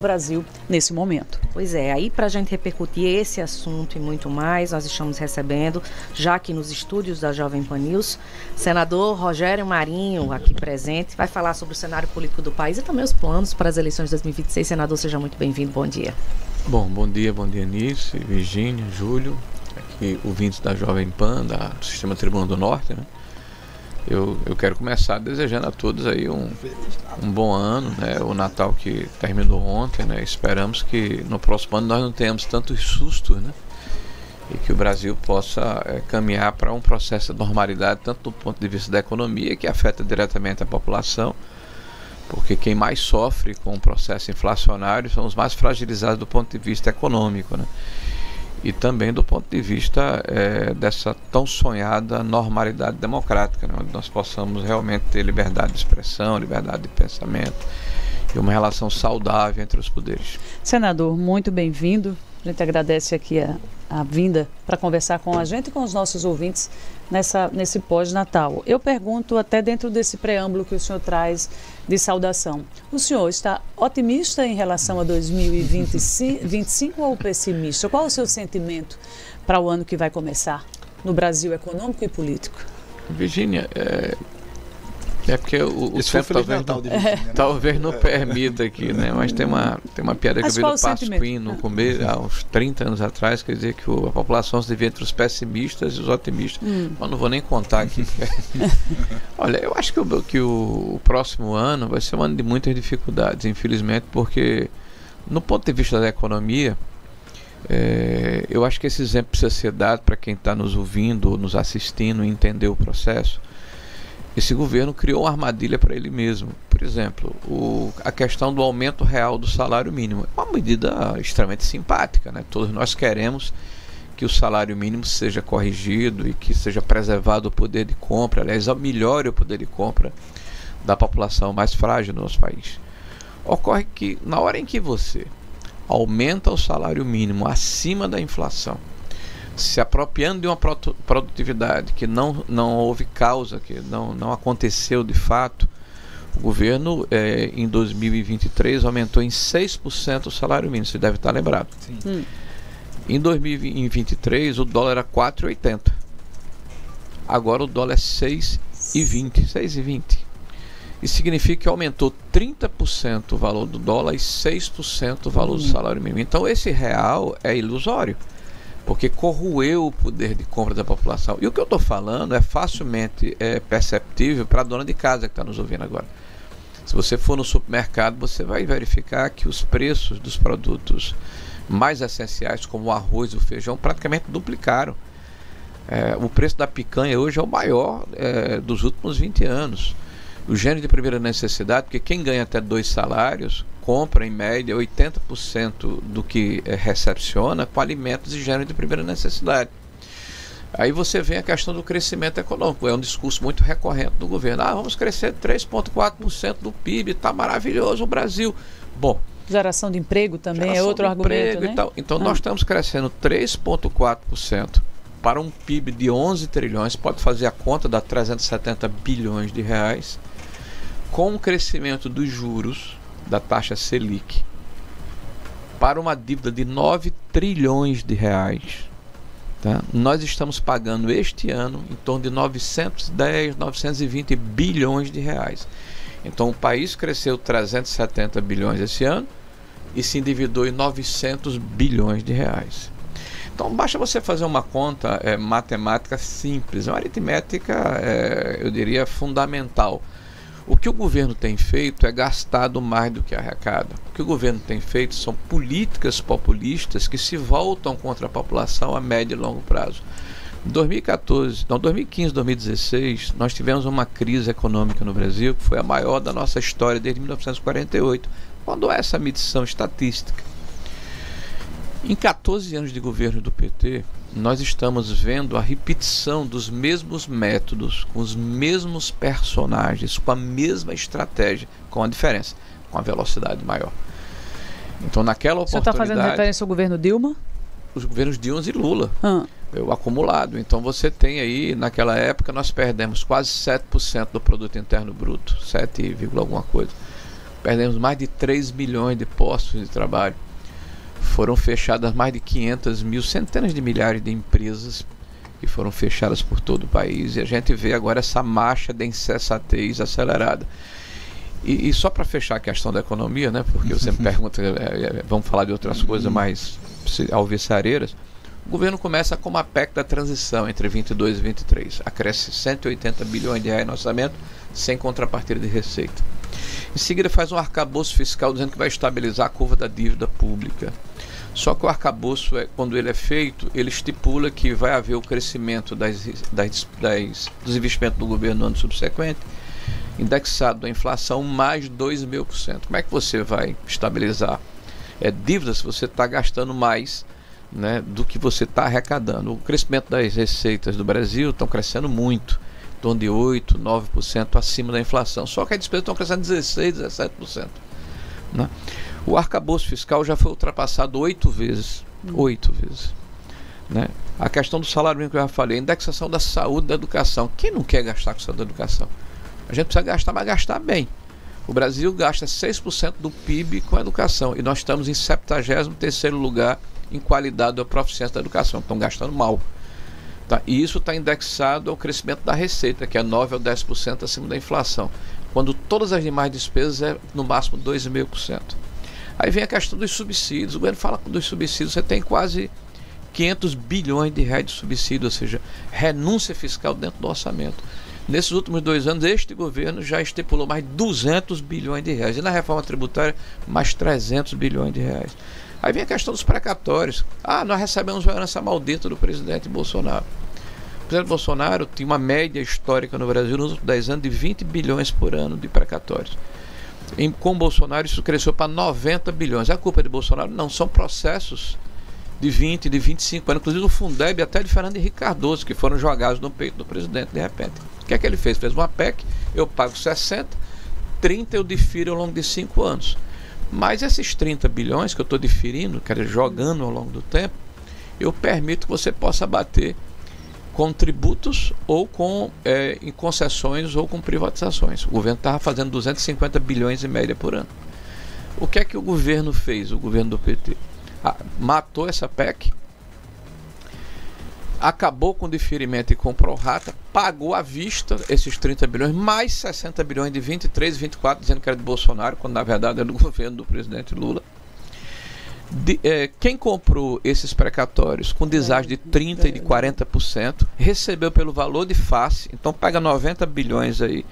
Brasil nesse momento. Pois é, aí para a gente repercutir esse assunto e muito mais, nós estamos recebendo, já aqui nos estúdios da Jovem Pan News, senador Rogério Marinho, aqui presente, vai falar sobre o cenário político do país e também os planos para as eleições de 2026. Senador, seja muito bem-vindo, bom dia. Bom dia Nice, Virgínia, Júlio, aqui ouvintes da Jovem Pan, do Sistema Tribuna do Norte, né? Eu quero começar desejando a todos aí um bom ano, né? O Natal que terminou ontem, né? Esperamos que no próximo ano nós não tenhamos tantos sustos, né? E que o Brasil possa caminhar para um processo de normalidade, tanto do ponto de vista da economia, que afeta diretamente a população, porque quem mais sofre com o processo inflacionário são os mais fragilizados do ponto de vista econômico, né? E também do ponto de vista dessa tão sonhada normalidade democrática, né? Onde nós possamos realmente ter liberdade de expressão, liberdade de pensamento e uma relação saudável entre os poderes. Senador, muito bem-vindo. A gente agradece aqui a vinda para conversar com a gente e com os nossos ouvintes nesse pós-Natal. Eu pergunto, até dentro desse preâmbulo que o senhor traz de saudação, o senhor está otimista em relação a 2025 ou pessimista? Qual é o seu sentimento para o ano que vai começar no Brasil econômico e político? Virgínia, porque o tempo talvez não permita aqui, né? Mas tem uma piada que eu vi do Pasquim no começo, há uns 30 anos atrás, quer dizer que a população se divide entre os pessimistas e os otimistas. Mas não vou nem contar aqui. Olha, eu acho que o próximo ano vai ser um ano de muitas dificuldades, infelizmente, porque no ponto de vista da economia, eu acho que esse exemplo precisa ser dado para quem está nos ouvindo, nos assistindo e entender o processo. Esse governo criou uma armadilha para ele mesmo. Por exemplo, a questão do aumento real do salário mínimo é uma medida extremamente simpática, né? Todos nós queremos que o salário mínimo seja corrigido e que seja preservado o poder de compra, aliás, melhore o poder de compra da população mais frágil do nosso país. Ocorre que na hora em que você aumenta o salário mínimo acima da inflação, se apropriando de uma produtividade que não houve causa, que não aconteceu de fato, o governo em 2023 aumentou em 6% o salário mínimo, você deve estar lembrado. Sim. Em 2023 o dólar era 4,80, agora o dólar é 6,20. Isso significa que aumentou 30% o valor do dólar e 6% o valor do salário mínimo. Então esse real é ilusório, porque corroeu o poder de compra da população. E o que eu estou falando é facilmente perceptível para a dona de casa que está nos ouvindo agora. Se você for no supermercado, você vai verificar que os preços dos produtos mais essenciais, como o arroz e o feijão, praticamente duplicaram. O preço da picanha hoje é o maior dos últimos 20 anos. O gênero de primeira necessidade, porque quem ganha até 2 salários compra em média 80% do que recepciona com alimentos de gênero de primeira necessidade. Aí você vem a questão do crescimento econômico, é um discurso muito recorrente do governo. Vamos crescer 3,4% do PIB, está maravilhoso o Brasil. Bom, geração de emprego também é outro argumento, né? Então nós estamos crescendo 3,4% para um PIB de 11 trilhões, pode fazer a conta, dá 370 bilhões de reais, com o crescimento dos juros da taxa Selic para uma dívida de 9 trilhões de reais. Tá? Nós estamos pagando este ano em torno de 910, 920 bilhões de reais. Então o país cresceu 370 bilhões esse ano e se endividou em 900 bilhões de reais. Então basta você fazer uma conta matemática simples, uma aritmética, eu diria, fundamental. O que o governo tem feito é gastado mais do que arrecada. O que o governo tem feito são políticas populistas que se voltam contra a população a médio e longo prazo. Em 2015, 2016, nós tivemos uma crise econômica no Brasil que foi a maior da nossa história desde 1948, quando há essa medição estatística. Em 14 anos de governo do PT, nós estamos vendo a repetição dos mesmos métodos, com os mesmos personagens, com a mesma estratégia, com a diferença, com a velocidade maior. Então, naquela oportunidade... Você está fazendo referência ao governo Dilma? Os governos Dilma e Lula. O acumulado. Então, você tem aí, naquela época, nós perdemos quase 7% do produto interno bruto, 7, alguma coisa. perdemos mais de 3 milhões de postos de trabalho. Foram fechadas mais de 500 mil, centenas de milhares de empresas que foram fechadas por todo o país. E a gente vê agora essa marcha de insensatez acelerada. E só para fechar a questão da economia, né, porque você me pergunta, vamos falar de outras coisas mais alvissareiras. O governo começa com uma PEC da transição entre 22 e 23. Acresce 180 bilhões de reais no orçamento, sem contrapartida de receita. Em seguida faz um arcabouço fiscal dizendo que vai estabilizar a curva da dívida pública. Só que o arcabouço, quando ele é feito, ele estipula que vai haver o crescimento dos investimentos do governo no ano subsequente, indexado à inflação mais 2.000%. Como é que você vai estabilizar dívida se você está gastando mais, né, do que você está arrecadando? O crescimento das receitas do Brasil estão crescendo muito, em torno de 8%, 9% acima da inflação. Só que as despesas estão crescendo 16%, 17%. Né? O arcabouço fiscal já foi ultrapassado 8 vezes. 8 vezes. Né? A questão do salário mínimo que eu já falei, a indexação da saúde e da educação. Quem não quer gastar com saúde e educação? A gente precisa gastar, mas gastar bem. O Brasil gasta 6% do PIB com a educação e nós estamos em 73º lugar em qualidade ou proficiência da educação. Estão gastando mal. Tá? E isso está indexado ao crescimento da receita, que é 9 ou 10% acima da inflação, quando todas as demais despesas é no máximo 2,5%. Aí vem a questão dos subsídios. O governo fala dos subsídios, você tem quase 500 bilhões de reais de subsídio, ou seja, renúncia fiscal dentro do orçamento. Nesses últimos 2 anos, este governo já estipulou mais 200 bilhões de reais. E na reforma tributária, mais 300 bilhões de reais. Aí vem a questão dos precatórios. Nós recebemos uma herança maldita do presidente Bolsonaro. O presidente Bolsonaro tinha uma média histórica no Brasil nos últimos 10 anos de 20 bilhões por ano de precatórios. Com Bolsonaro isso cresceu para 90 bilhões. É a culpa de Bolsonaro? Não, são processos de 20, de 25 anos, inclusive do Fundeb até de Fernando Henrique Cardoso, que foram jogados no peito do presidente de repente. O que é que ele fez? Fez uma PEC, eu pago 60, 30 eu difiro ao longo de 5 anos. Mas esses 30 bilhões que eu estou diferindo, quer dizer, jogando ao longo do tempo, eu permito que você possa bater com tributos ou com em concessões ou com privatizações. O governo estava fazendo 250 bilhões em média por ano. O que é que o governo fez, o governo do PT? Matou essa PEC, acabou com o diferimento e com prorata, pagou à vista esses 30 bilhões, mais 60 bilhões de 23 e 24, dizendo que era de Bolsonaro, quando na verdade era do governo do presidente Lula. Quem comprou esses precatórios com deságio de 30% e de 40%, recebeu pelo valor de face, então pega 90 bilhões aí,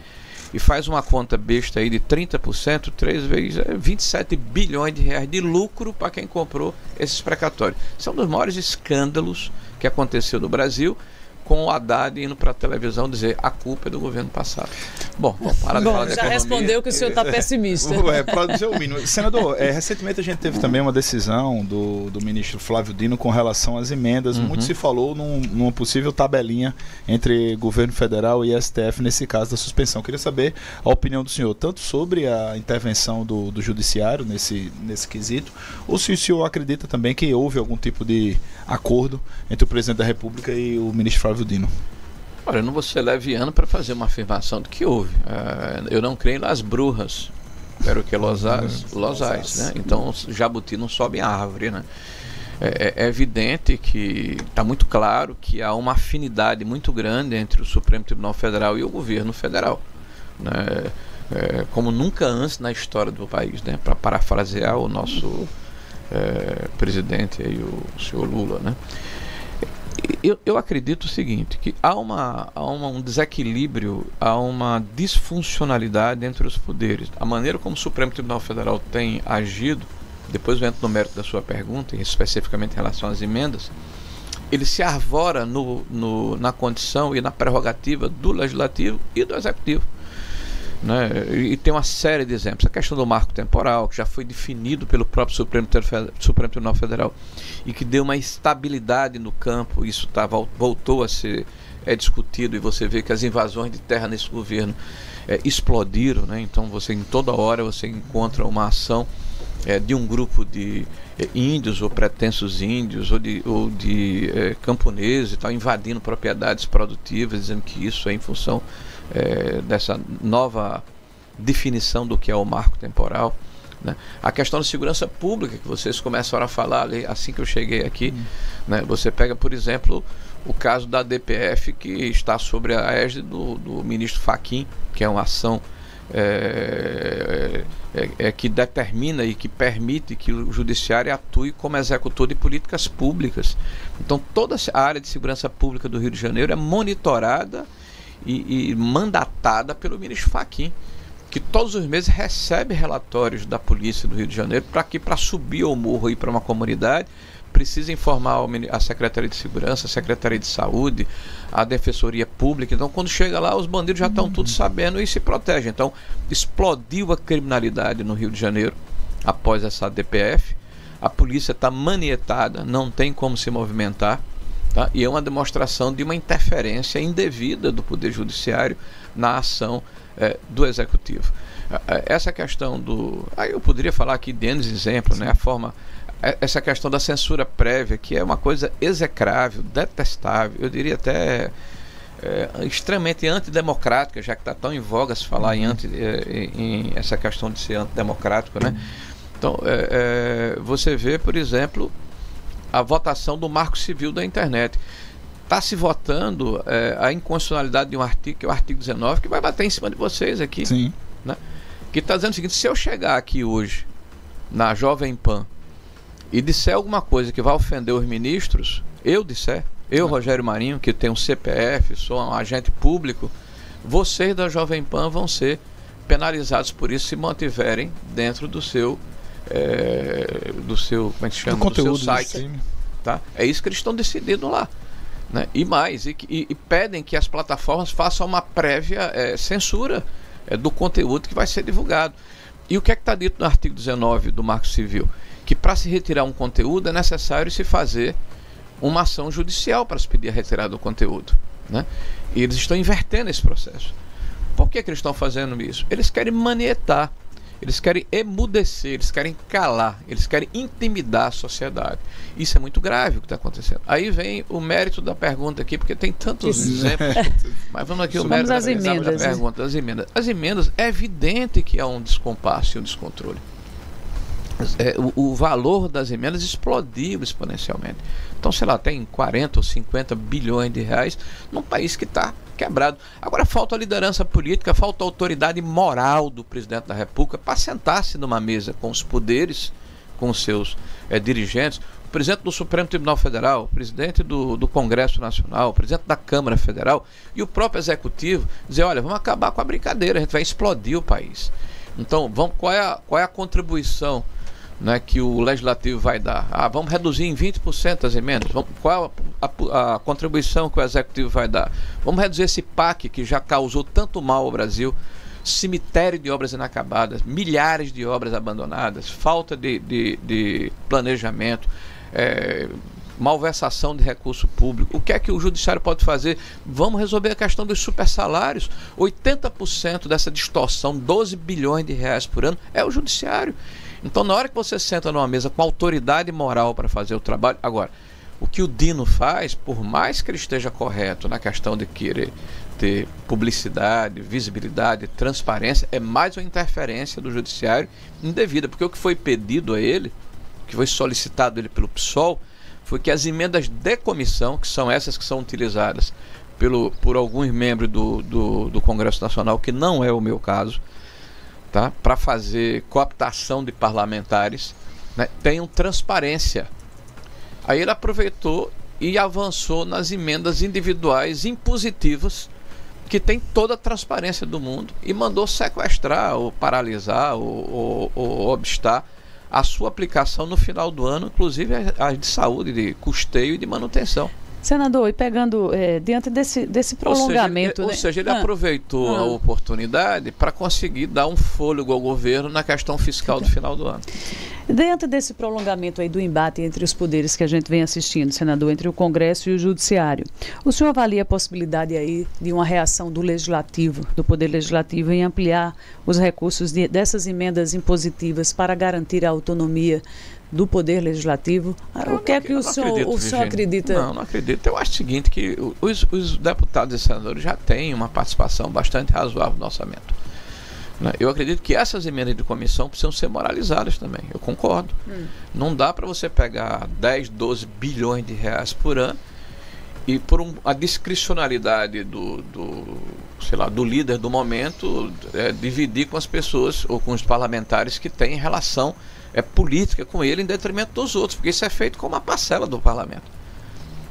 e faz uma conta besta aí de 30%, 3 vezes 27 bilhões de reais de lucro para quem comprou esses precatórios. São um dos maiores escândalos que aconteceu no Brasil, com o Haddad indo para a televisão dizer a culpa é do governo passado. Bom, para de falar da já respondeu que o senhor está pessimista. Produzir o mínimo. Senador, recentemente a gente teve também uma decisão do ministro Flávio Dino com relação às emendas. Muito se falou numa possível tabelinha entre governo federal e STF nesse caso da suspensão. Queria saber a opinião do senhor, tanto sobre a intervenção do judiciário nesse quesito, ou se o senhor acredita também que houve algum tipo de acordo entre o presidente da República e o ministro Flávio Dino. Olha, eu não vou ser leviano para fazer uma afirmação do que houve. Eu não creio nas bruxas. Quero que losais, né? Então, jabuti não sobe em árvore, né? É evidente que está muito claro que há uma afinidade muito grande entre o Supremo Tribunal Federal e o governo federal, né? Como nunca antes na história do país, né? Para parafrasear o nosso presidente aí, o senhor Lula, né? Eu acredito o seguinte, que há um desequilíbrio, há uma disfuncionalidade entre os poderes. A maneira como o Supremo Tribunal Federal tem agido, depois eu entro no mérito da sua pergunta, especificamente em relação às emendas, ele se arvora na condição e na prerrogativa do Legislativo e do Executivo. Né? E tem uma série de exemplos. A questão do marco temporal, que já foi definido pelo próprio Supremo Tribunal Federal e que deu uma estabilidade no campo, isso voltou a ser discutido, e você vê que as invasões de terra nesse governo explodiram, né? Então em toda hora você encontra uma ação de um grupo de índios ou pretensos índios ou de camponeses e tal, invadindo propriedades produtivas, dizendo que isso é em função dessa nova definição do que é o marco temporal, né? A questão da segurança pública, que vocês começaram a falar ali, assim que eu cheguei aqui, né? Você pega, por exemplo, o caso da DPF, que está sobre a égide do ministro Fachin, que é uma ação que determina e que permite que o judiciário atue como executor de políticas públicas. Então toda a área de segurança pública do Rio de Janeiro é monitorada e mandatada pelo ministro Fachin, que todos os meses recebe relatórios da polícia do Rio de Janeiro para subir ao morro e ir para uma comunidade, precisa informar a Secretaria de Segurança, a Secretaria de Saúde, a Defensoria Pública. Então, quando chega lá, os bandidos já estão tudo sabendo e se protegem. Então, explodiu a criminalidade no Rio de Janeiro após essa DPF. A polícia está manietada, não tem como se movimentar, tá? E é uma demonstração de uma interferência indevida do Poder Judiciário na ação do Executivo. Essa questão do... Aí eu poderia falar aqui de N exemplos, né? A forma... Essa questão da censura prévia, que é uma coisa execrável, detestável, eu diria até extremamente antidemocrática, já que está tão em voga se falar em essa questão de ser antidemocrático, né? Então, você vê, por exemplo, a votação do Marco Civil da Internet. Está se votando a inconstitucionalidade de um artigo, que é o artigo 19, que vai bater em cima de vocês aqui. Sim. Né? Que está dizendo o seguinte: se eu chegar aqui hoje, na Jovem Pan, e disser alguma coisa que vai ofender os ministros, eu, Rogério Marinho, que tenho um CPF, sou um agente público, vocês da Jovem Pan vão ser penalizados por isso se mantiverem dentro do seu como é que se chama? Do seu site. Tá? É isso que eles estão decidindo lá. Né? E mais, e pedem que as plataformas façam uma prévia censura do conteúdo que vai ser divulgado. E o que é que está dito no artigo 19 do Marco Civil? Que para se retirar um conteúdo é necessário se fazer uma ação judicial para se pedir a retirada do conteúdo. Né? E eles estão invertendo esse processo. Por que eles estão fazendo isso? Eles querem manietar, eles querem emudecer, eles querem calar, eles querem intimidar a sociedade. Isso é muito grave o que está acontecendo. Aí vem o mérito da pergunta aqui, porque tem tantos exemplos. Mas vamos aqui o mérito da pergunta. As emendas, é evidente que há um descompasso e um descontrole. O valor das emendas explodiu exponencialmente. Então, sei lá, tem 40 ou 50 bilhões de reais num país que está quebrado. Agora falta liderança política, falta autoridade moral do presidente da República para sentar-se numa mesa com os poderes, com os seus dirigentes, o presidente do Supremo Tribunal Federal, o presidente do Congresso Nacional, o presidente da Câmara Federal e o próprio Executivo, dizer: olha, vamos acabar com a brincadeira, a gente vai explodir o país. Então, qual é a contribuição, né, que o Legislativo vai dar? Vamos reduzir em 20% as emendas. Qual a contribuição que o Executivo vai dar? Vamos reduzir esse PAC que já causou tanto mal ao Brasil, cemitério de obras inacabadas, milhares de obras abandonadas, falta de planejamento, malversação de recurso público. O que é que o Judiciário pode fazer? Vamos resolver a questão dos supersalários. 80% dessa distorção, 12 bilhões de reais por ano, é o Judiciário. Então, na hora que você senta numa mesa com autoridade moral para fazer o trabalho... Agora, o que o Dino faz, por mais que ele esteja correto na questão de querer ter publicidade, visibilidade, transparência, é mais uma interferência do Judiciário indevida, porque o que foi pedido a ele, o que foi solicitado a ele pelo PSOL, foi que as emendas de comissão, que são essas que são utilizadas por alguns membros do Congresso Nacional, que não é o meu caso, tá? Para fazer cooptação de parlamentares, né, tenham transparência. Aí ele aproveitou e avançou nas emendas individuais impositivas, que tem toda a transparência do mundo, e mandou sequestrar ou paralisar ou obstar a sua aplicação no final do ano, inclusive as de saúde, de custeio e de manutenção. Senador, e pegando diante desse prolongamento... Ou seja, ele aproveitou a oportunidade para conseguir dar um fôlego ao governo na questão fiscal do final do ano. Diante desse prolongamento aí do embate entre os poderes que a gente vem assistindo, senador, entre o Congresso e o Judiciário, o senhor avalia a possibilidade aí de uma reação do Legislativo, do Poder Legislativo, em ampliar os recursos dessas emendas impositivas para garantir a autonomia do Poder Legislativo? O que é que o senhor acredita? Não acredito. Eu acho o seguinte, que os deputados e senadores já têm uma participação bastante razoável no orçamento. Eu acredito que essas emendas de comissão precisam ser moralizadas também, eu concordo. Não dá para você pegar 10, 12 bilhões de reais por ano e por a discricionalidade do líder do momento dividir com as pessoas ou com os parlamentares que têm relação política com ele em detrimento dos outros, porque isso é feito com uma parcela do parlamento,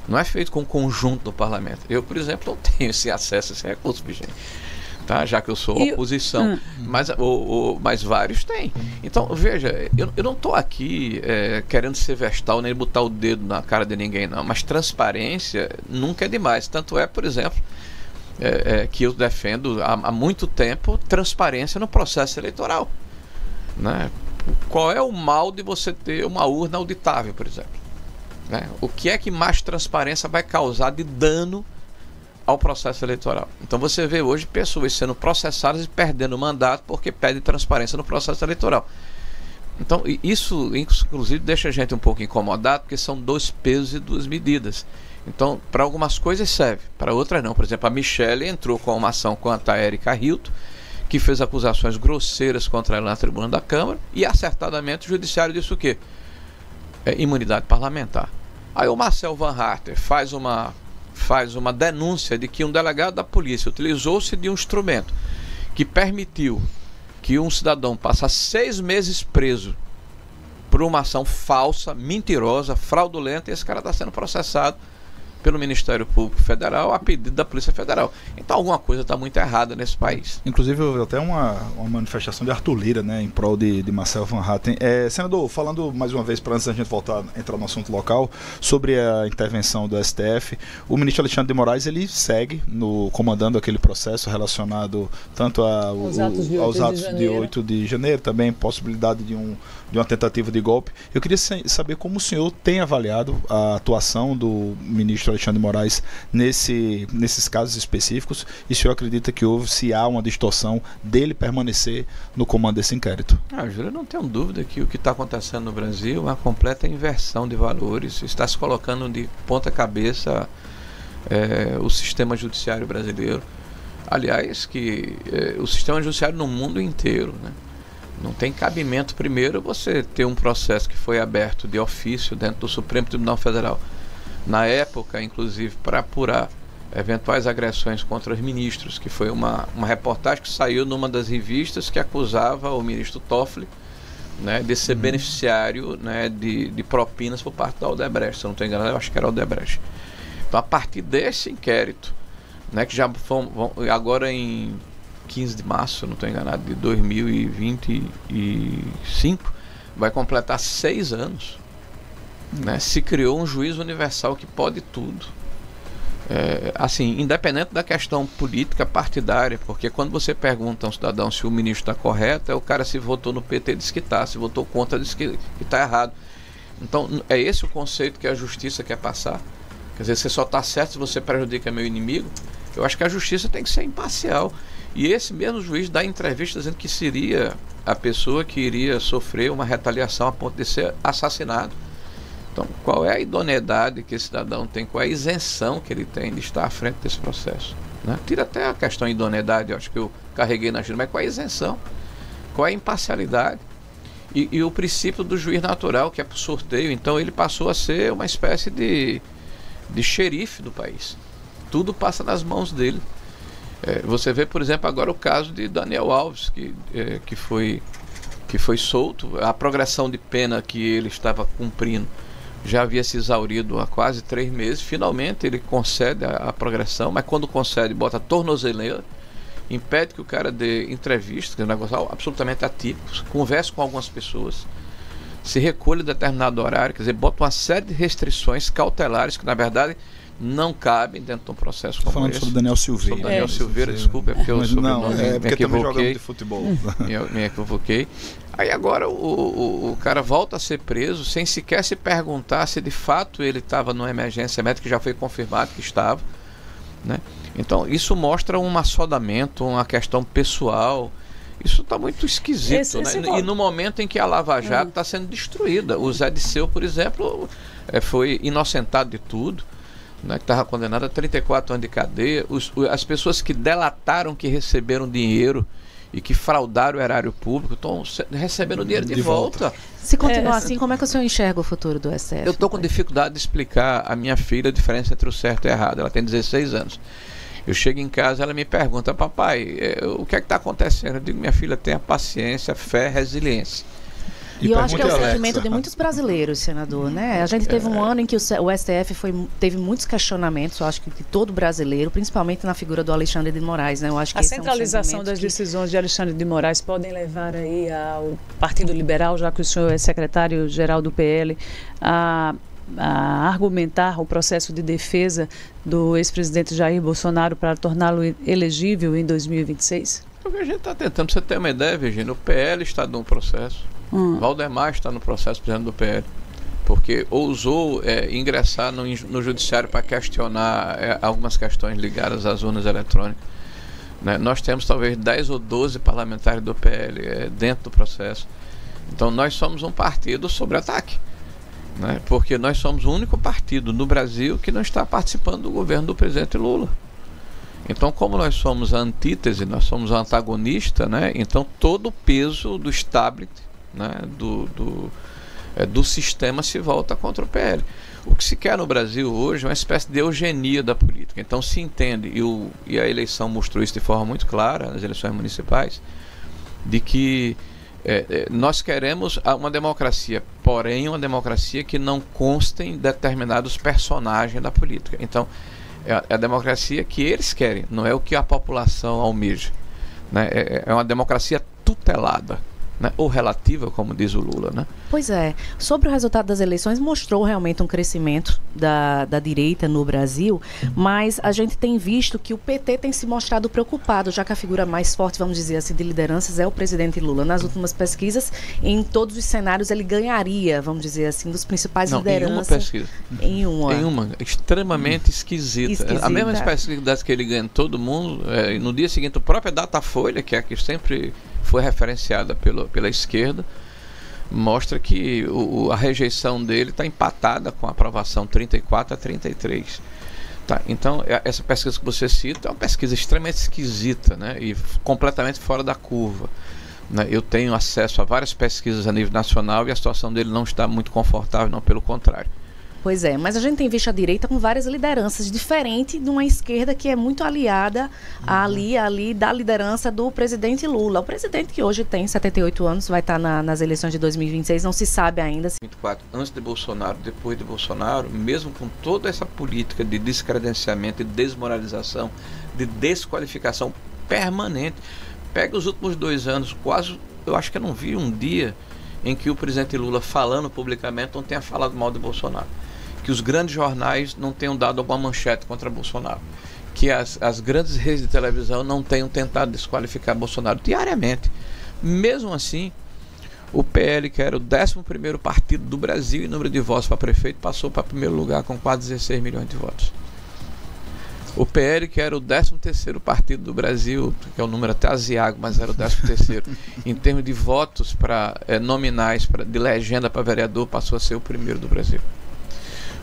não é feito com o conjunto do parlamento. Eu, por exemplo, não tenho esse acesso a esse recurso, gente. Tá? Já que eu sou oposição, mas vários têm. Então, veja, eu não estou aqui querendo ser vestal nem botar o dedo na cara de ninguém, não, mas transparência nunca é demais. Tanto é, por exemplo, que eu defendo há muito tempo transparência no processo eleitoral. Né? Qual é o mal de você ter uma urna auditável, por exemplo? Né? O que é que mais transparência vai causar de dano ao processo eleitoral? Então você vê hoje pessoas sendo processadas e perdendo o mandato porque pedem transparência no processo eleitoral. Então isso inclusive deixa a gente um pouco incomodado, porque são 2 pesos e 2 medidas. Então para algumas coisas serve, para outras não. Por exemplo, a Michelle entrou com uma ação contra a Érica Hilton, que fez acusações grosseiras contra ela na tribuna da Câmara, e acertadamente o judiciário disse o quê? Imunidade parlamentar. Aí o Marcel Van Harter faz uma denúncia de que um delegado da polícia utilizou-se de um instrumento que permitiu que um cidadão passasse 6 meses preso por uma ação falsa, mentirosa, fraudulenta, e esse cara está sendo processado pelo Ministério Público Federal a pedido da Polícia Federal. Então alguma coisa está muito errada nesse país. Inclusive houve até uma manifestação de Arthur Lira, né, em prol de Marcel Van Hatten. Senador, falando mais uma vez, para antes da gente voltar a entrar no assunto local, sobre a intervenção do STF, o ministro Alexandre de Moraes ele segue comandando aquele processo relacionado tanto aos atos de 8 de janeiro, também possibilidade de uma tentativa de golpe. Eu queria saber como o senhor tem avaliado a atuação do ministro Alexandre de Moraes nesses casos específicos, e o senhor acredita que se há uma distorção dele permanecer no comando desse inquérito? Júlio, não tenho dúvida que o que está acontecendo no Brasil é uma completa inversão de valores, está se colocando de ponta cabeça o sistema judiciário brasileiro. Aliás, o sistema judiciário no mundo inteiro, né? Não tem cabimento, primeiro, você ter um processo que foi aberto de ofício dentro do Supremo Tribunal Federal, na época, inclusive, para apurar eventuais agressões contra os ministros, que foi uma reportagem que saiu numa das revistas que acusava o ministro Toffoli, né, de ser beneficiário, né, de propinas por parte da Odebrecht. Se eu não estou enganado, eu acho que era a Odebrecht. Então, a partir desse inquérito, né, que já agora em 15 de março, se eu não estou enganado, de 2025, vai completar 6 anos. Né, se criou um juiz universal que pode tudo, assim, independente da questão política partidária, porque quando você pergunta a um cidadão se o ministro está correto, o cara se votou no PT diz que está, se votou contra diz que está errado. Então é esse o conceito que a justiça quer passar. Quer dizer, você só está certo se você prejudica meu inimigo. Eu acho que a justiça tem que ser imparcial, e esse mesmo juiz dá entrevista dizendo que seria a pessoa que iria sofrer uma retaliação a ponto de ser assassinado. Então, qual é a idoneidade que esse cidadão tem, qual é a isenção que ele tem de estar à frente desse processo? Né? Tira até a questão de idoneidade, eu acho que eu carreguei na agenda, mas qual é a isenção? Qual é a imparcialidade? E o princípio do juiz natural, que é por sorteio. Então ele passou a ser uma espécie de xerife do país. Tudo passa nas mãos dele. Você vê, por exemplo, agora o caso de Daniel Alves, que foi solto. A progressão de pena que ele estava cumprindo já havia se exaurido há quase 3 meses. Finalmente ele concede a progressão, mas quando concede, bota tornozeleira, impede que o cara dê entrevista, que é um negócio absolutamente atípico, converse com algumas pessoas, se recolhe em determinado horário, quer dizer, bota uma série de restrições cautelares que na verdade não cabem dentro de um processo como falando esse. Sobre Daniel Silveira. Sobre Daniel Silveira, desculpa, é porque eu porque também jogamos de futebol. Me equivoquei. Aí agora o cara volta a ser preso sem sequer se perguntar se de fato ele estava numa emergência médica, que já foi confirmado que estava, né? Então isso mostra um assodamento, uma questão pessoal. Isso está muito esquisito, né? E no momento em que a Lava Jato está sendo destruída, o Zé Disseu, por exemplo, foi inocentado de tudo, né, que estava condenado a 34 anos de cadeia. As pessoas que delataram que receberam dinheiro e que fraudaram o erário público estão recebendo o dinheiro de volta. Se continuar assim, como é que o senhor enxerga o futuro do STF? Eu estou com dificuldade de explicar à minha filha a diferença entre o certo e o errado. Ela tem 16 anos. Eu chego em casa, ela me pergunta: papai, o que é que está acontecendo? Eu digo: minha filha, tenha paciência, fé, resiliência. E eu acho que é o sentimento de muitos brasileiros, senador, né? A gente teve um ano em que o STF teve muitos questionamentos, eu acho que de todo brasileiro, principalmente na figura do Alexandre de Moraes, né? Eu acho que a centralização das decisões de Alexandre de Moraes podem levar aí ao Partido Liberal, já que o senhor é secretário-geral do PL, a argumentar o processo de defesa do ex-presidente Jair Bolsonaro para torná-lo elegível em 2026? O que a gente está tentando, pra você ter uma ideia, Virginia, o PL está num processo. Valdemar está no processo, presidente do PL, porque ousou ingressar no judiciário para questionar algumas questões ligadas às urnas eletrônicas. Né? Nós temos talvez 10 ou 12 parlamentares do PL dentro do processo. Então nós somos um partido sob ataque, né? Porque nós somos o único partido no Brasil que não está participando do governo do presidente Lula. Então, como nós somos a antítese, nós somos o antagonista, né? Então todo o peso do establishment, né, do sistema se volta contra o PL. O que se quer no Brasil hoje é uma espécie de eugenia da política. Então se entende, e a eleição mostrou isso de forma muito clara, nas eleições municipais, de que nós queremos uma democracia, porém uma democracia que não constem determinados personagens da política. Então é a democracia que eles querem, não é o que a população almeja, né? É uma democracia tutelada, né? Ou relativa, como diz o Lula, né? Pois é. Sobre o resultado das eleições, mostrou realmente um crescimento da direita no Brasil, mas a gente tem visto que o PT tem se mostrado preocupado, já que a figura mais forte, vamos dizer assim, de lideranças é o presidente Lula. Nas últimas pesquisas, em todos os cenários, ele ganharia, vamos dizer assim, dos principais lideranças. Em uma pesquisa. Em uma extremamente esquisita. A mesma pesquisa que ele ganha em todo mundo, no dia seguinte, o próprio Datafolha, que é a que sempre foi referenciada pela esquerda, mostra que a rejeição dele está empatada com a aprovação 34-33. Tá, então, essa pesquisa que você cita é uma pesquisa extremamente esquisita, né, e completamente fora da curva. Né? Eu tenho acesso a várias pesquisas a nível nacional e a situação dele não está muito confortável, não, pelo contrário. Pois é, mas a gente tem visto a direita com várias lideranças, diferente de uma esquerda que é muito aliada ali da liderança do presidente Lula. O presidente, que hoje tem 78 anos, vai estar nas eleições de 2026, não se sabe ainda. 24, antes de Bolsonaro, depois de Bolsonaro, mesmo com toda essa política de descredenciamento, de desmoralização, de desqualificação permanente, pega os últimos 2 anos, quase, eu acho que eu não vi um dia em que o presidente Lula, falando publicamente, não tenha falado mal de Bolsonaro. Que os grandes jornais não tenham dado alguma manchete contra Bolsonaro, que as grandes redes de televisão não tenham tentado desqualificar Bolsonaro diariamente. Mesmo assim, o PL, que era o 11º partido do Brasil em número de votos para prefeito, passou para primeiro lugar com quase 16 milhões de votos. O PL, que era o 13º partido do Brasil, que é o número até aziago, mas era o 13º, em termos de votos nominais de legenda para vereador, passou a ser o primeiro do Brasil.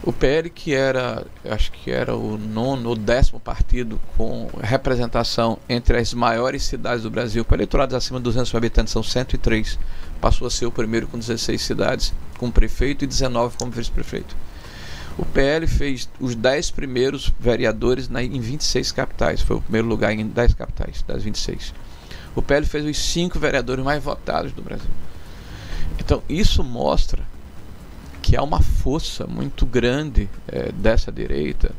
O PL, que era, acho que era o 9º ou 10º partido com representação entre as maiores cidades do Brasil, com eleitorados acima de 200 mil habitantes, são 103, passou a ser o primeiro com 16 cidades, com prefeito, e 19 como vice-prefeito. O PL fez os 10 primeiros vereadores em 26 capitais, foi o primeiro lugar em 10 capitais, das 26. O PL fez os 5 vereadores mais votados do Brasil. Então, isso mostra que há uma força muito grande dessa direita,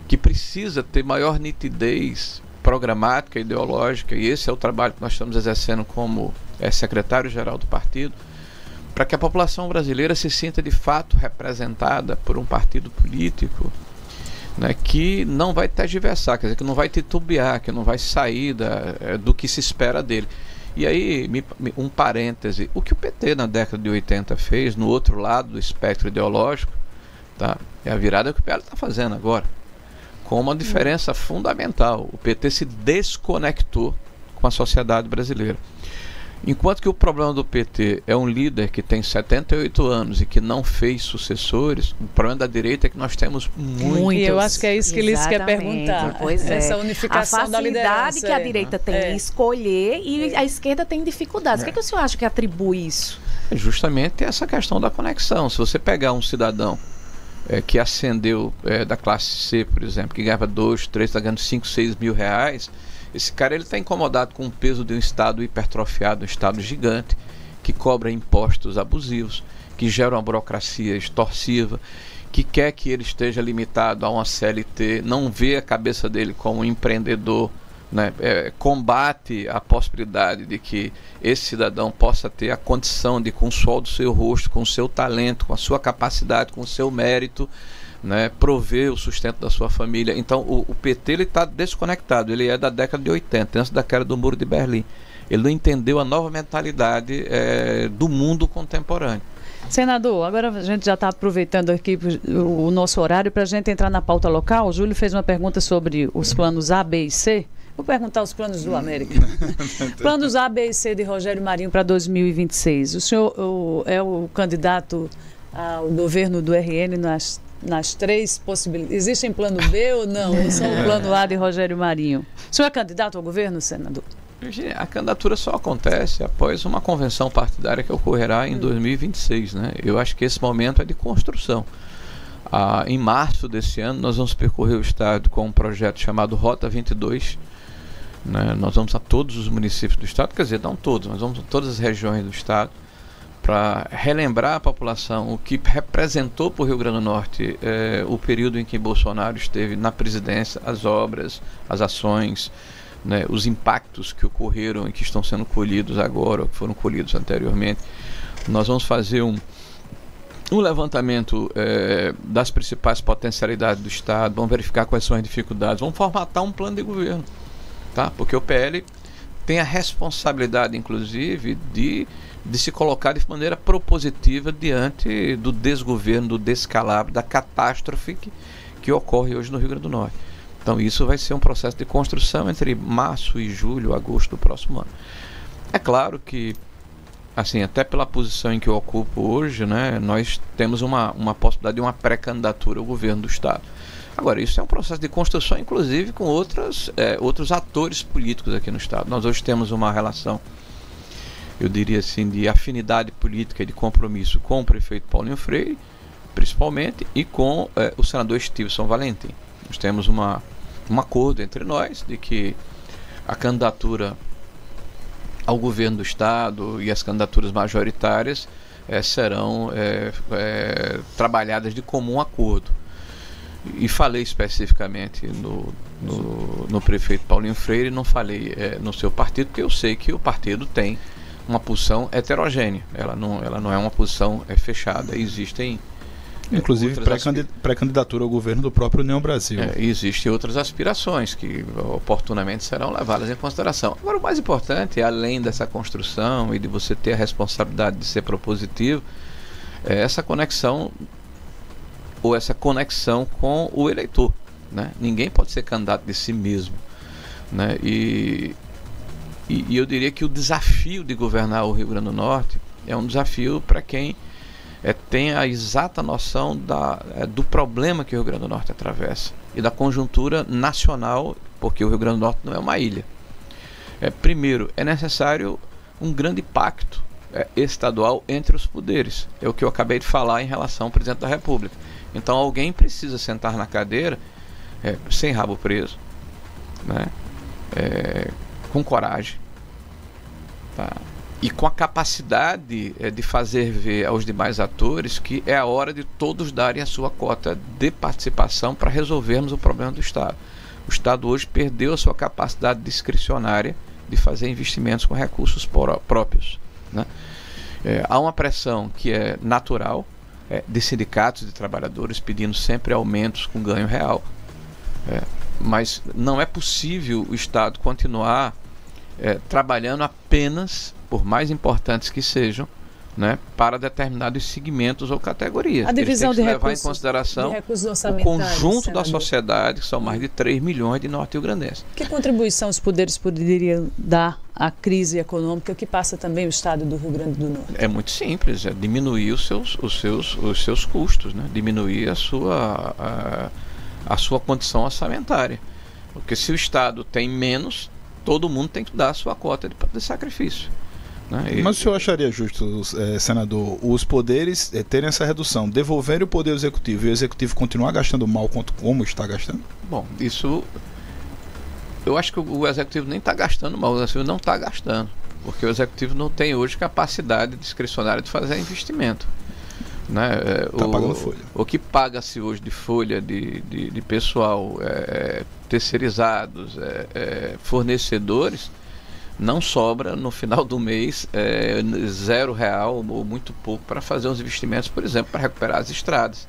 que precisa ter maior nitidez programática, ideológica, e esse é o trabalho que nós estamos exercendo como secretário-geral do partido, para que a população brasileira se sinta de fato representada por um partido político, né, que não vai tergiversar, quer dizer, que não vai titubear, que não vai sair do que se espera dele. E aí, um parêntese, o que o PT na década de 80 fez, no outro lado do espectro ideológico, tá, é a virada que o PL está fazendo agora, com uma diferença fundamental. O PT se desconectou com a sociedade brasileira. Enquanto que o problema do PT é um líder que tem 78 anos e que não fez sucessores, o problema da direita é que nós temos muitos. E eu acho que é isso que Liz quer perguntar. Pois essa unificação da liderança. A facilidade que a direita tem em escolher e a esquerda tem dificuldades. O que o senhor acha que atribui isso? É justamente essa questão da conexão. Se você pegar um cidadão que ascendeu da classe C, por exemplo, que ganhava 2, 3, está ganhando 5, 6 mil reais, esse cara está incomodado com o peso de um Estado hipertrofiado, um Estado gigante, que cobra impostos abusivos, que gera uma burocracia extorsiva, que quer que ele esteja limitado a uma CLT, não vê a cabeça dele como um empreendedor, né? Combate a possibilidade de que esse cidadão possa ter a condição de, com o suor do seu rosto, com o seu talento, com a sua capacidade, com o seu mérito, né, prover o sustento da sua família. Então o PT está desconectado, ele é da década de 80, antes da queda do Muro de Berlim. Ele não entendeu a nova mentalidade do mundo contemporâneo. Senador, agora a gente já está aproveitando aqui o nosso horário para a gente entrar na pauta local. O Júlio fez uma pergunta sobre os planos A, B e C. Vou perguntar os planos do América. Planos A, B e C de Rogério Marinho para 2026. O senhor é o candidato ao governo do RN nas três possibilidades. Existem plano B ou não? Ou só o plano A de Rogério Marinho? O senhor é candidato ao governo, senador? A candidatura só acontece após uma convenção partidária que ocorrerá em 2026, né? Eu acho que esse momento é de construção. Em março desse ano, nós vamos percorrer o estado com um projeto chamado Rota 22. Né? Nós vamos a todos os municípios do estado, quer dizer, não todos, mas vamos a todas as regiões do estado, para relembrar a população o que representou para o Rio Grande do Norte o período em que Bolsonaro esteve na presidência, as obras, as ações, né, os impactos que ocorreram e que estão sendo colhidos agora, ou que foram colhidos anteriormente. Nós vamos fazer um levantamento das principais potencialidades do Estado, vamos verificar quais são as dificuldades, vamos formatar um plano de governo, tá? Porque o PL tem a responsabilidade, inclusive, de se colocar de maneira propositiva diante do desgoverno, do descalabro, da catástrofe que ocorre hoje no Rio Grande do Norte. Então isso vai ser um processo de construção entre março e julho, agosto do próximo ano. É claro que, assim, até pela posição em que eu ocupo hoje, né, nós temos uma possibilidade de uma pré-candidatura ao governo do Estado. Agora, isso é um processo de construção, inclusive, com outros atores políticos aqui no Estado. Nós hoje temos uma relação, eu diria assim, de afinidade política e de compromisso com o prefeito Paulinho Freire, principalmente, e com o senador Stevenson Valentim. Nós temos um acordo entre nós de que a candidatura ao governo do Estado e as candidaturas majoritárias serão trabalhadas de comum acordo. E falei especificamente no prefeito Paulinho Freire, não falei no seu partido, porque eu sei que o partido tem uma posição heterogênea, ela não é uma posição fechada, existem inclusive pré-candidatura ao governo do próprio União Brasil. Existem outras aspirações que oportunamente serão levadas em consideração. Agora, o mais importante, além dessa construção e de você ter a responsabilidade de ser propositivo, é essa conexão ou essa conexão com o eleitor, né? Ninguém pode ser candidato de si mesmo, né? E eu diria que o desafio de governar o Rio Grande do Norte é um desafio para quem tem a exata noção do problema que o Rio Grande do Norte atravessa e da conjuntura nacional, porque o Rio Grande do Norte não é uma ilha. Primeiro, é necessário um grande pacto estadual entre os poderes. É o que eu acabei de falar em relação ao presidente da República. Então alguém precisa sentar na cadeira sem rabo preso, né? Com coragem, tá? E com a capacidade de fazer ver aos demais atores que é a hora de todos darem a sua cota de participação para resolvermos o problema do Estado. O Estado hoje perdeu a sua capacidade discricionária de fazer investimentos com recursos próprios, né? Há uma pressão que é natural de sindicatos de trabalhadores pedindo sempre aumentos com ganho real. Mas não é possível o Estado continuar trabalhando apenas, por mais importantes que sejam, né, para determinados segmentos ou categorias. A divisão eles têm que de levar recursos, em consideração o conjunto da sociedade, que são mais de 3 milhões de norte-riograndenses. Que contribuição os poderes poderiam dar à crise econômica que passa também o estado do Rio Grande do Norte? É muito simples, é diminuir os seus custos, né, diminuir a sua condição orçamentária. Porque se o Estado tem menos, todo mundo tem que dar a sua cota de sacrifício. Né? Mas o senhor acharia justo, senador, os poderes terem essa redução, devolverem o poder ao executivo e o executivo continuar gastando mal como está gastando? Bom, isso... Eu acho que o executivo nem está gastando mal, o executivo não está gastando. Porque o executivo não tem hoje capacidade discricionária de fazer investimento. Né? Está pagando folha. O que paga-se hoje de folha de pessoal, terceirizados, fornecedores, não sobra no final do mês R$0 ou muito pouco para fazer os investimentos, por exemplo, para recuperar as estradas,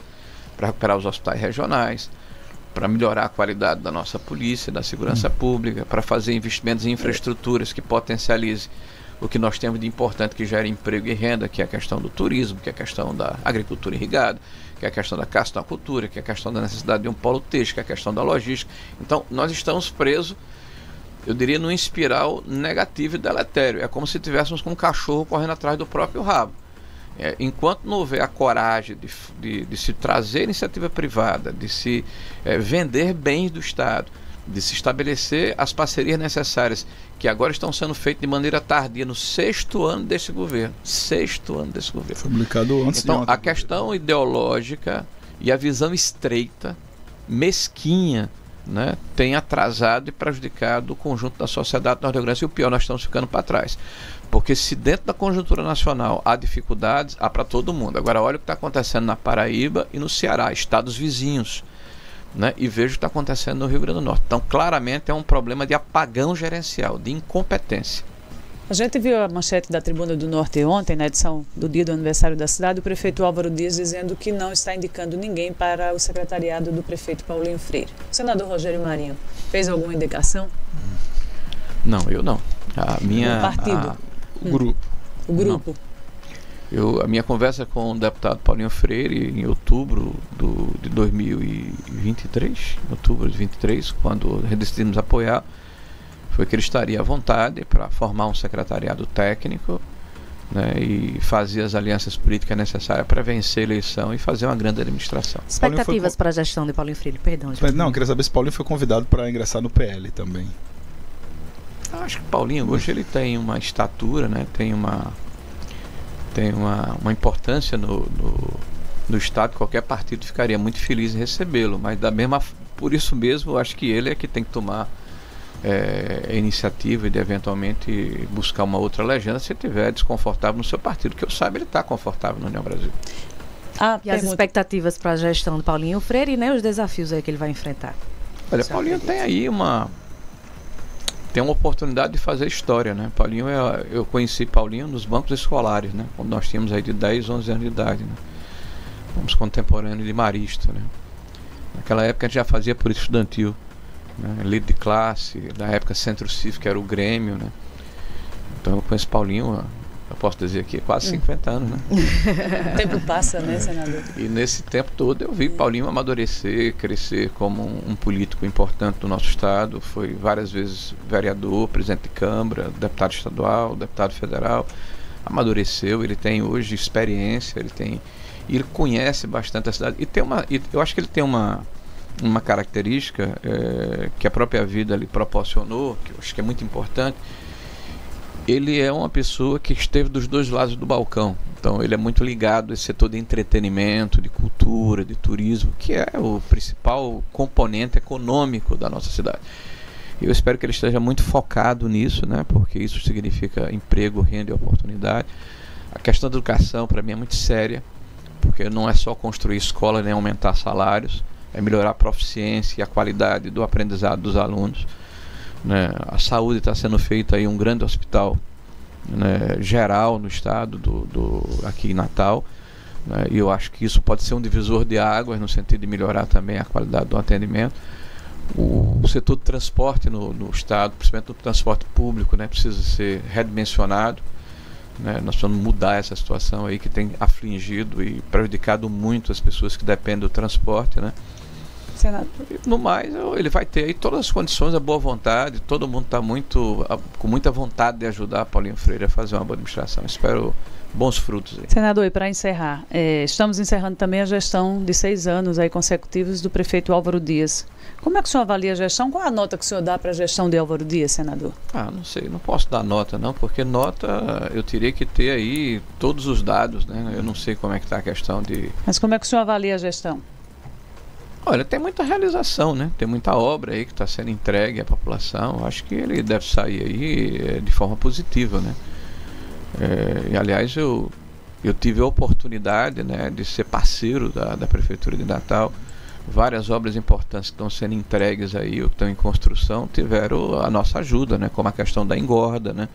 para recuperar os hospitais regionais, para melhorar a qualidade da nossa polícia, da segurança pública, para fazer investimentos em infraestruturas que potencialize o que nós temos de importante que gera emprego e renda, que é a questão do turismo, que é a questão da agricultura irrigada, que é a questão da castanocultura, que é a questão da necessidade de um polo têxtil, que é a questão da logística. Então, nós estamos presos, eu diria, num espiral negativo e deletério. É como se tivéssemos com um cachorro correndo atrás do próprio rabo. Enquanto não houver a coragem de se trazer iniciativa privada, de se vender bens do Estado, de se estabelecer as parcerias necessárias, que agora estão sendo feitas de maneira tardia, no 6º ano desse governo. 6º ano desse governo. Foi publicado antes de ontem. Então, a questão ideológica e a visão estreita, mesquinha, né, tem atrasado e prejudicado o conjunto da sociedade norte-riograndense. E o pior, nós estamos ficando para trás. Porque se dentro da conjuntura nacional há dificuldades, há para todo mundo. Agora, olha o que está acontecendo na Paraíba e no Ceará, estados vizinhos. Né, e vejo o que está acontecendo no Rio Grande do Norte. Então, claramente é um problema de apagão gerencial, de incompetência. A gente viu a manchete da Tribuna do Norte ontem, na edição do dia do aniversário da cidade, o prefeito Álvaro Dias dizendo que não está indicando ninguém para o secretariado do prefeito Paulinho Freire. O senador Rogério Marinho fez alguma indicação? Não, eu não. O partido? O grupo. O grupo? A minha conversa com o deputado Paulinho Freire em outubro de 2023, quando decidimos apoiar, foi que ele estaria à vontade para formar um secretariado técnico, né, e fazer as alianças políticas necessárias para vencer a eleição e fazer uma grande administração. Expectativas para a gestão de Paulinho Freire, perdão. Não, eu queria saber se Paulinho foi convidado para ingressar no PL também. Eu acho que Paulinho hoje ele tem uma estatura, né, tem uma importância no Estado. Qualquer partido ficaria muito feliz em recebê-lo, mas por isso mesmo eu acho que ele é que tem que tomar a iniciativa de eventualmente buscar uma outra legenda se estiver desconfortável no seu partido, que eu saiba ele está confortável na União Brasil. E as expectativas para a gestão de Paulinho Freire, né, os desafios aí que ele vai enfrentar? Olha, Paulinho tem aí uma oportunidade de fazer história, né? Paulinho eu conheci Paulinho nos bancos escolares, né? Quando nós tínhamos aí de 10, 11 anos de idade, né? Fomos contemporâneos de Marista, né? Naquela época a gente já fazia política estudantil, né? Líder de classe, da época Centro Cívico, que era o Grêmio, né? Então eu conheço Paulinho, eu posso dizer aqui, quase 50 anos, né? O tempo passa, né, senador? E nesse tempo todo eu vi Paulinho amadurecer, crescer como um político importante do nosso estado. Foi várias vezes vereador, presidente de Câmara, deputado estadual, deputado federal. Amadureceu, ele tem hoje experiência, ele conhece bastante a cidade. Eu acho que ele tem uma característica que a própria vida lhe proporcionou, que eu acho que é muito importante. Ele é uma pessoa que esteve dos dois lados do balcão. Então ele é muito ligado a esse setor de entretenimento, de cultura, de turismo, que é o principal componente econômico da nossa cidade. Eu espero que ele esteja muito focado nisso, né? Porque isso significa emprego, renda e oportunidade. A questão da educação para mim é muito séria, porque não é só construir escola nem aumentar salários, é melhorar a proficiência e a qualidade do aprendizado dos alunos. Né? A saúde está sendo feita aí um grande hospital, né, geral no estado aqui em Natal, né? E eu acho que isso pode ser um divisor de águas no sentido de melhorar também a qualidade do atendimento. O setor de transporte no estado, principalmente o transporte público, né, precisa ser redimensionado, né? Nós precisamos mudar essa situação aí que tem afligido e prejudicado muito as pessoas que dependem do transporte, né? No mais, ele vai ter aí todas as condições, a boa vontade, todo mundo está com muita vontade de ajudar Paulinho Freire a fazer uma boa administração. Espero bons frutos aí. Senador, e para encerrar, estamos encerrando também a gestão de 6 anos aí consecutivos do prefeito Álvaro Dias. Como é que o senhor avalia a gestão? Qual a nota que o senhor dá para a gestão de Álvaro Dias, senador? Não sei, não posso dar nota não, porque nota eu teria que ter aí todos os dados, né? Eu não sei como é que está a questão de... Mas como é que o senhor avalia a gestão? Olha, tem muita realização, né? Tem muita obra aí que está sendo entregue à população. Acho que ele deve sair aí de forma positiva, né? E aliás, eu tive a oportunidade, né, de ser parceiro da Prefeitura de Natal. Várias obras importantes que estão sendo entregues aí, ou que estão em construção, tiveram a nossa ajuda, né? Como a questão da engorda, né?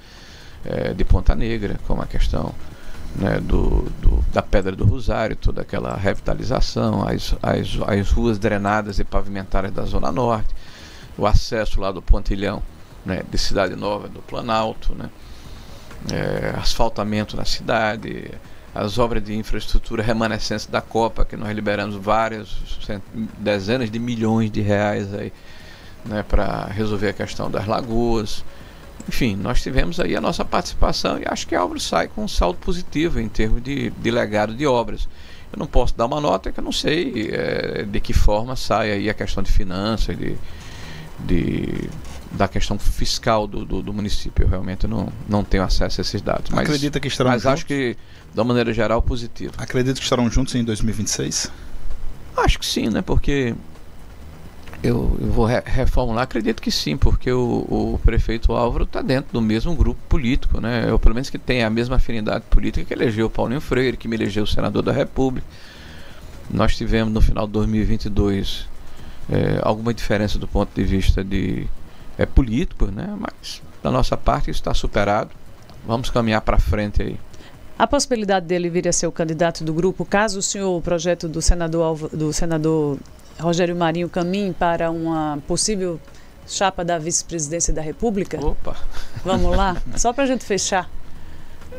De Ponta Negra, como a questão, né, da Pedra do Rosário, toda aquela revitalização, as ruas drenadas e pavimentadas da Zona Norte, o acesso lá do Pontilhão, né, de Cidade Nova, do Planalto, né, asfaltamento na cidade, as obras de infraestrutura remanescentes da Copa, que nós liberamos dezenas de milhões de reais aí, né, para resolver a questão das lagoas. Enfim, nós tivemos aí a nossa participação e acho que a obra sai com um saldo positivo em termos de legado de obras. Eu não posso dar uma nota que eu não sei de que forma sai aí a questão de finanças, da questão fiscal do município. Eu realmente não tenho acesso a esses dados. Acredita que estarão juntos? Mas acho que, de uma maneira geral, positivo. Acredita que estarão juntos em 2026? Acho que sim, né? Porque... Eu vou reformular, acredito que sim, porque o prefeito Álvaro está dentro do mesmo grupo político, né? Ou pelo menos que tem a mesma afinidade política que elegeu Paulinho Freire, que me elegeu senador da República. Nós tivemos no final de 2022 alguma diferença do ponto de vista político, né? Mas da nossa parte isso está superado. Vamos caminhar para frente aí. A possibilidade dele vir a ser o candidato do grupo, caso o projeto do senador Rogério Marinho caminhe para uma possível chapa da vice-presidência da República? Opa! Vamos lá? Só para a gente fechar.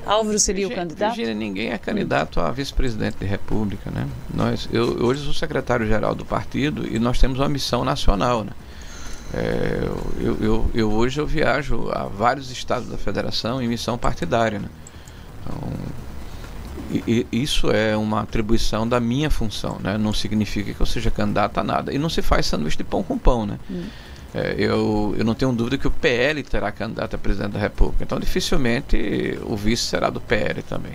Álvaro seria o candidato? Virgínia, ninguém é candidato a vice-presidente da República, né? Eu hoje sou secretário-geral do partido e nós temos uma missão nacional, né? Hoje eu viajo a vários estados da federação em missão partidária, né? Então, isso é uma atribuição da minha função, né? Não significa que eu seja candidato a nada. E não se faz sanduíche de pão com pão, né? Eu não tenho dúvida que o PL terá candidato a presidente da República. Então, dificilmente, o vice será do PL também.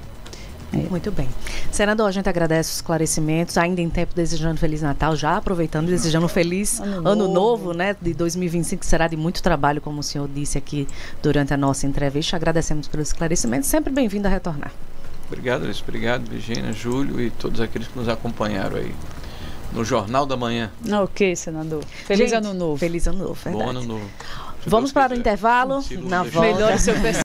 Muito bem. Senador, a gente agradece os esclarecimentos, ainda em tempo desejando Feliz Natal, já aproveitando e desejando um feliz ano novo, né, de 2025, que será de muito trabalho, como o senhor disse aqui durante a nossa entrevista. Agradecemos pelos esclarecimentos, sempre bem-vindo a retornar. Obrigado, Alice. Obrigado, Virgínia, Júlio e todos aqueles que nos acompanharam aí no Jornal da Manhã. Ok, senador. Feliz ano novo. Feliz ano novo, verdade. Bom ano novo. Vamos para o intervalo. Na volta. Melhore seu